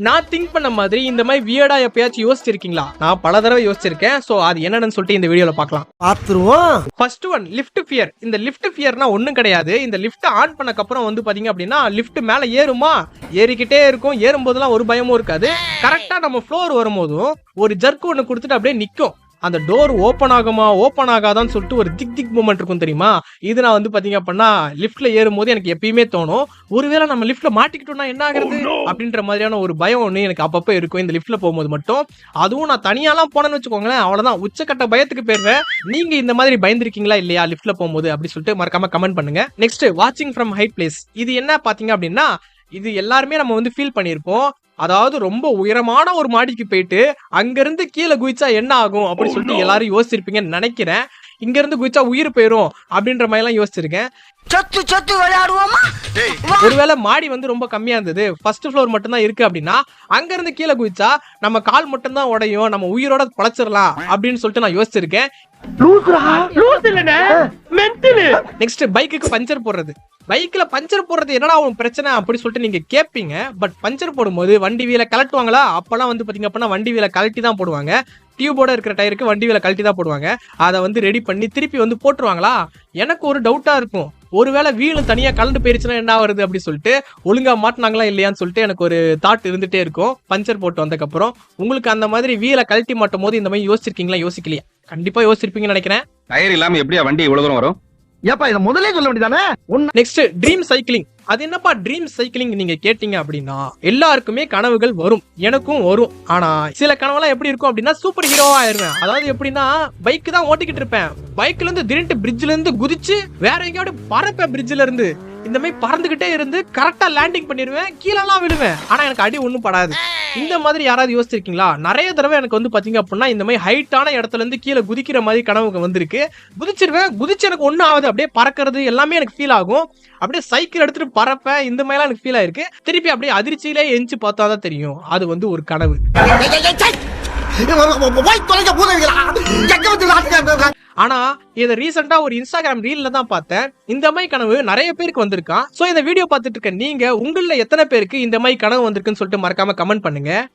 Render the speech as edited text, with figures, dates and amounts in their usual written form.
நான் திங்க் பண்ண மாதிரி இந்த மாதிரி வியர்டா எப்பயாச்சும் யோசிச்சிருக்கீங்களா? நான் பல தடவை யோசிச்சிருக்கேன். சோ அது என்னன்னு சொல்லிட்டு இந்த வீடியோல பார்க்கலாம். பாத்துருவோம். First one lift fear. இந்த லிஃப்ட் ஃபியர்னா ஒண்ணும் கிடையாது. இந்த லிஃப்ட் ஆன் பண்ணக்கு அப்புறம் வந்து பாத்தீங்க அப்படின்னா லிஃப்ட் மேல ஏறுமா, ஏறிக்கிட்டே இருக்கும். ஏறும்போதெல்லாம் ஒரு பயமும் இருக்காது. கரெக்டா நம்ம ஃப்ளோர் வரும்போதும் ஒரு ஜர்க் ஒன்னு கொடுத்துட்டு அப்படியே நிக்கும். அந்த டோர் ஓப்பன் ஆகுமா ஓப்பன் ஆகாதான்னு சொல்லிட்டு ஒரு திக் மூமெண்ட் இருக்கும் தெரியுமா? இது நான் வந்து பாத்தீங்க அப்படின்னா லிஃப்ட்ல ஏறும்போது எனக்கு எப்பயுமே தோணும், ஒருவேளை நம்ம லிஃப்ட்ல மாட்டிக்கிட்டோம்னா என்ன ஆகுறது அப்படின்ற மாதிரியான ஒரு பயம் ஒண்ணு எனக்கு அப்பப்போ இருக்கும் இந்த லிஃப்ட்ல போகும்போது மட்டும். அதுவும் நான் தனியாலாம் போனேன்னு வச்சுக்கோங்களேன், அவ்வளவுதான், உச்சக்கட்ட பயத்துக்கு போயிருவேன். நீங்க இந்த மாதிரி பயந்துருக்கீங்களா இல்லையா லிஃப்ட்ல போகும்போது அப்படி சொல்லிட்டு மறக்காம கமெண்ட் பண்ணுங்க. நெக்ஸ்ட் வாட்சிங் ஃப்ரம் ஹைட் பிளேஸ். இது என்ன பாத்தீங்க அப்படின்னா இது எல்லாருமே நம்ம வந்து ஃபீல் பண்ணியிருப்போம். அதாவது ரொம்ப உயரமான ஒரு மாடிக்கு போயிட்டு அங்க இருந்து கீழே குதிச்சா என்ன ஆகும் அப்படி சொல்லிட்டு எல்லாரும் யோசிச்சிருப்பீங்கன்னு நினைக்கிறேன். இங்க இருந்து குதிச்சா உயிர் போயிரும் அப்படின்ற மாதிரி எல்லாம் யோசிச்சிருக்கேன். ஒருவேளை மாடி வந்து ரொம்ப கம்மியா இருந்தது, ஃபர்ஸ்ட் ஃப்ளோர் மட்டும் தான் இருக்கு அப்படின்னா அங்க இருந்து கீழே குதிச்சா நம்ம கால் மட்டும் தான் உடையும், நம்ம உயிரோட பழச்சிடலாம் அப்படின்னு சொல்லிட்டு நான் யோசிச்சிருக்கேன். நெக்ஸ்ட் பைக்குக்கு பஞ்சர் போடுறது. பைக்ல பஞ்சர் போடுறது என்னடா ஒரு பிரச்சனை அப்படி சொல்லிட்டு நீங்க கேட்பீங்க. பட் பஞ்சர் போடும்போது வண்டி வீல கலட்டுவாங்களா? அப்பெல்லாம் வந்து பாத்தீங்க அப்படின்னா வண்டி வீல கலட்டி தான் போடுவாங்க. டியூபோட இருக்கிற டயருக்கு வண்டி வீல கழட்டி தான் போடுவாங்க. அதை வந்து ரெடி பண்ணி திருப்பி வந்து போட்டுருவாங்களா? எனக்கு ஒரு டவுட்டா இருக்கும், ஒருவேளை வீலு தனியா கலந்து போயிருச்சுன்னா என்ன வருது அப்படி சொல்லிட்டு, ஒழுங்கா மாட்டினாங்களா இல்லையான்னு சொல்லிட்டு எனக்கு ஒரு தாட் இருந்துட்டே இருக்கும் பஞ்சர் போட்டு வந்ததுக்கு அப்புறம். உங்களுக்கு அந்த மாதிரி வீலை கழட்டி மாட்டும் போது இந்த மாதிரி யோசிச்சிருக்கீங்களா யோசிக்கலையா? கண்டிப்பா யோசிச்சிருப்பீங்கன்னு நினைக்கிறேன். டயர் இல்லாம எப்படியா வண்டி இவ்வளவு தூரம் வரும்? ஏப்பா இத முதல்ல சொல்ல வேண்டியதானே? Next dream cycling. அது என்னப்பா ட்ரீம் சைக்கிளிங் நீங்க கேட்டீங்க அப்படின்னா எல்லாருக்குமே கனவுகள் வரும், எனக்கும் வரும். ஆனா சில கனவுலாம் எப்படி இருக்கும் அப்படின்னா சூப்பர் ஹீரோவா ஆயிருவேன். அதாவது எப்படின்னா பைக் தான் ஓட்டிக்கிட்டு இருப்பேன், பைக்ல இருந்து திடீர்னு பிரிட்ஜ்ல இருந்து குதிச்சு வேற எங்கேயாவது பறப்பேன். பிரிட்ஜ்ல இருந்து இந்த மாதிரி பறந்துகிட்டே இருந்து கரெக்டா லேண்டிங் பண்ணிடுவேன், கீழெல்லாம் விடுவேன். ஆனா எனக்கு அடி ஒண்ணும் படாது. இந்த மாதிரி யாராவது யோசிச்சிருக்கீங்களா? நிறைய தடவை எனக்கு வந்து பாத்தீங்க அப்படின்னா இந்த மாதிரி ஹைட்டான இடத்துல இருந்து கீழே குதிக்கிற மாதிரி கனவுக்கு வந்திருக்கு. குதிச்சிருவேன், குதிச்சு எனக்கு ஒன்னும் ஆகுது, அப்படியே பறக்கிறது எல்லாமே எனக்கு ஃபீல் ஆகும். அப்படியே சைக்கிள் எடுத்துட்டு பறப்பேன், இந்த மாதிரிலாம் எனக்கு ஃபீல் ஆயிருக்கு. திருப்பி அப்படியே அதிர்ச்சியிலே எஞ்சி பார்த்தாதான் தெரியும் அது வந்து ஒரு கனவு. ஆனா இதை ரீசெண்டா ஒரு இன்ஸ்டாகிராம் ரீல்ல தான் பார்த்தேன். இந்த மாதிரி கனவு நிறைய பேருக்கு வந்திருக்கான். சோ இந்த வீடியோ பார்த்துட்டு இருக்க நீங்க உங்கள எத்தனை பேருக்கு இந்த மாதிரி கனவு வந்திருக்குன்னு சொல்லிட்டு மறக்காம கமெண்ட் பண்ணுங்க.